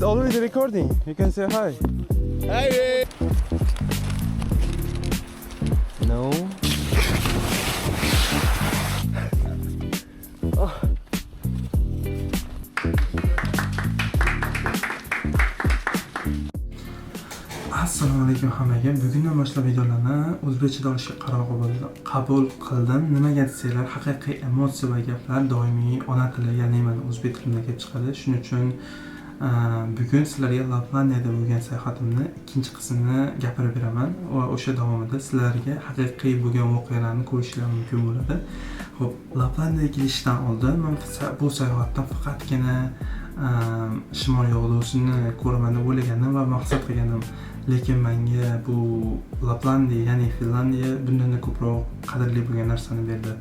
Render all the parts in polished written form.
It's already recording. You can say hi. Hey! No. Assalomu alaykum hammaga. Bugundan boshlab videolarni o'zbekcha olishga qabul qildim. Nimaga desanglar, haqiqiy emotsiya va gaplar doimiy ona tili, ya'ni mana o'zbek tilida kelib chiqadi. Shuning uchun bugun sizlarga Laplandiyada bo'lgan sayohatimni ikkinchi qismini gapirib beraman va o'sha davomida sizlarga haqiqiy bo'lgan voqealarni ko'rishingiz mumkin bo'ladi. Xo'p, Laplandiyaga kelishdan oldin men bu sayohatdan faqatgina Shimoliy Yog'dusizni ko'raman deb o'ylagandim va maqsad qilgandim. Lekin menga bu Laplandiya, ya'ni Finlandiya bundan ko'proq qadrli bo'lgan narsani berdi.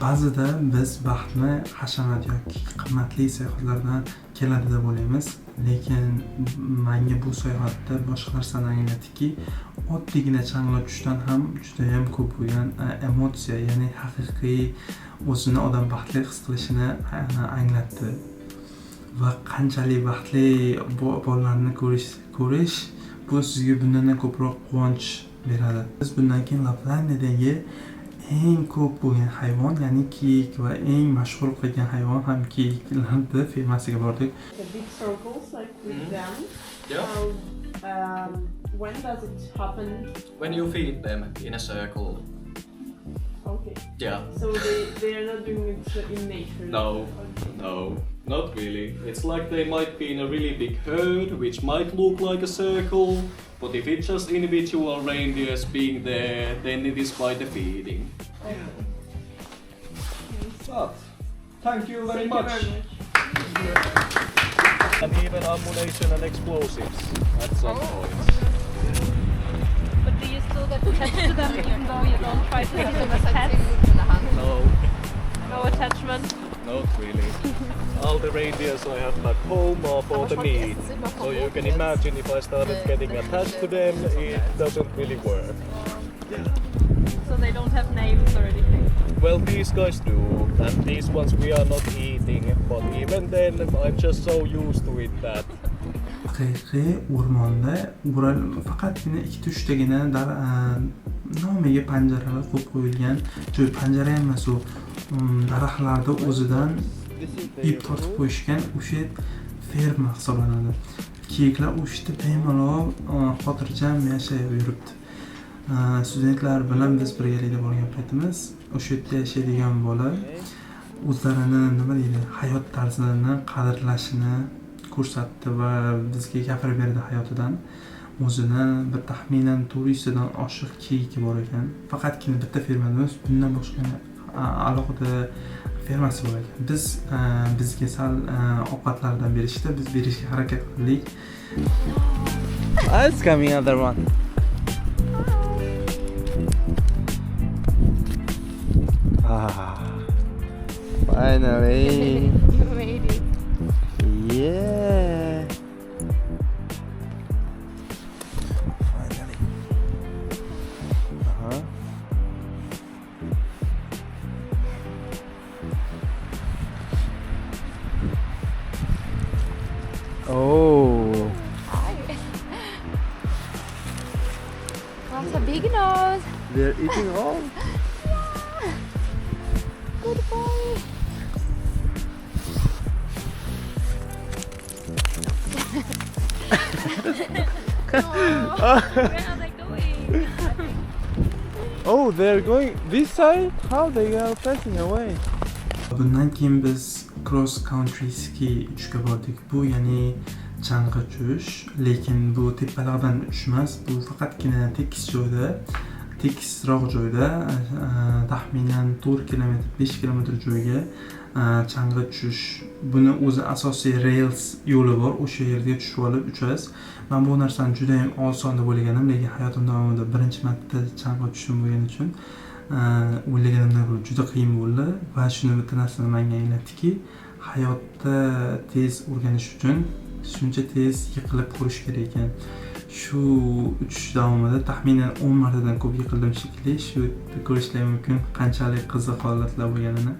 Ba'zida biz baxtni hashamat yoki qimmatli sayohatlardan keladi deb o'ylaymiz, lekin menga bu sayohatda boshqa narsani anglatdiki, oddiygina changalotishdan ham juda ham ko'p bo'lgan emotsiya, ya'ni haqiqiy o'zini odam baxtli his qilishini anglatdi. Va qanchalik baxtli bolalarni ko'rish bu sizga bundan ko'proq quvonch beradi. Biz bundan keyin Laplandiyadagi eng ko'p bo'lgan hayvon, ya'ni kiyik va eng mashhur qilgan hayvon ham kiyiklarning fermasiga bordik. The big circles like with them. Yeah. When does it happen? When you feed them in a circle. Okay. Yeah. So they are not doing it in nature. No. Okay. No, not really. It's like they might be in a really big herd, which might look like a circle, but if it's just individual reindeers being there, then it is by the feeding. Okay. But thank you very much. And even ammunition and explosives at some point. But do you still get attached to them even though you don't try to have them as pets? No, No attachment? not really. All the reindeers I have back home are for the meat. So you can imagine if I started getting attached to them, it doesn't really work. So they don't have names or anything? Well, these guys do, and these ones we are not eating, but even then I'm just so used to it that... Haqiqiy o'rmonda faqatgina 2-3tagina nomiga panjaralar qo'yib qo'yilgan joy, panjara emas, u daraxtlarda o'zidan ip tortib qo'yishgan o'sha ferma hisoblanadi. Kiyiklar o'shda bemalol xotirjam yashab yuribdi. Studentlar bilan biz birgalikda borgan paytimiz o'sha yerda yashaydigan bola o'zlarini nima deydi, hayot tarzini qadrlashini ko'rsatdi va bizga gapirib berdi hayotidan. O'zini bir taxminan 400 dan oshiq kiyiki bor ekan. Faqatgina bitta fermada emas, bundan boshqa alohida fermasi bor ekan. Biz bizga sal ovqatlardan berishdi, biz berishga harakat qildik. It's coming another one. Finally. You made it. Yeah. Finally. Oh. That's a big nose. They're eating all. Good boy. Where are they going? Oh, they're going this side? How they are passing away? Bundan keyin biz cross country ski uchga bordik. Bu ya'ni chang'i tushish, lekin bu tepalardan uchish emas, bu faqatgina tekis joyda, tekisroq joyda, taxminan 4 km, 5 km joyga chang'i tushish. Buni o'zi asosiy rails yo'li bor, o'sha yerga tushib olib uchasiz. Men bu narsani juda ham oson deb o'ylagandim, lekin hayotim davomida birinchi marta chang'i tushishim bo'lgani uchun o'ylaganimdan ko'ra juda qiyin bo'ldi va shuni bitta narsani menga anglatdiki, hayotda tez o'rganish uchun shuncha tez yiqilib ko'rish kerak ekan. Shu uchish davomida taxminan 10 martadan ko'p yiqildim shekilli. Shu ko'rishlar mumkin qanchalik qiziq holatlar bo'lganini.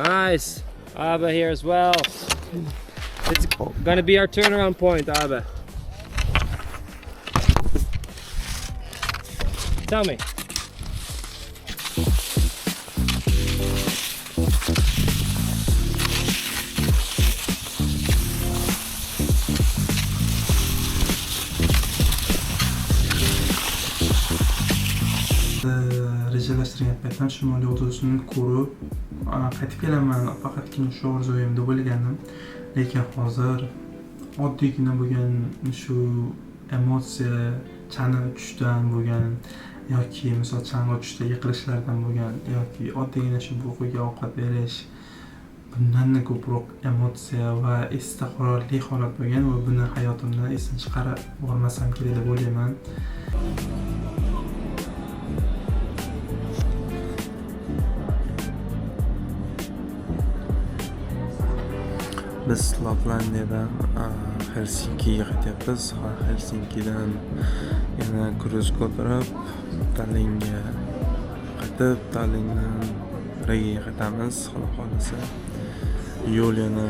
Nice. Abba here as well. It's gonna be our turnaround point, Abba. Tell me. Rejalashtirgan paytdan Shimoliy O'rtasini ko'rib qaytib kelaman, faqatgina shu orzuyim deb o'ylagandim. Lekin hozir oddiygina bo'lgan shu emotsiya, chang'i tushishdan bo'lgan yoki misol chang'i tushishda yiqilishlardan bo'lgan yoki oddiygina shu buqiga ovqat berish, bundan ko'proq emotsiya va esda qolarli holat bo'lgan va buni hayotimdan esdan chiqarib yubormasam kerak deb o'ylayman. Biz Laplandiyadan Helsinkiga qaytyapmiz. Helsinkidan yana kruzga o'tirib Tallinga qaytib, Tallindan Rigaga qaytamiz. Xudo xolasa yo'l yana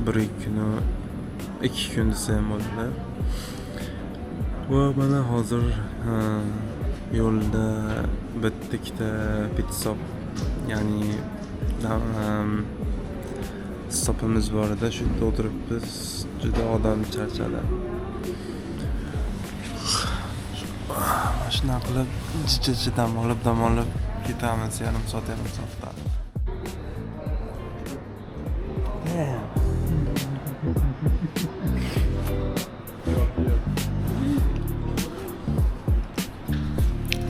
1-2 kun desam bo'ladi. Va mana hozir yo'lda bitta pit stop, ya'ni stopimiz bor edi. Shu yerda o'tiribmiz. Juda odam charchadi. Mashina qilib dam olib ketamiz, yarim soatda.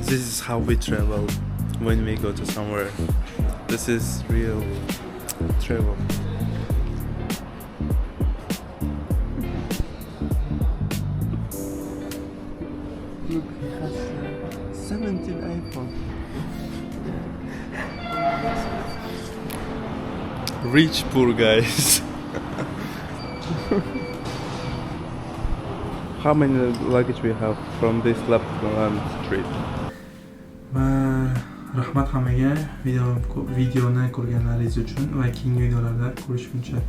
This is how we travel when we go to somewhere. This is real travel. Look, he has 17 iPhone. Rich poor guys. How many luggage we have from this Lapland trip? Rahmat hammaga videoni ko'rganlaringiz uchun va keyingi videolarda ko'rishguncha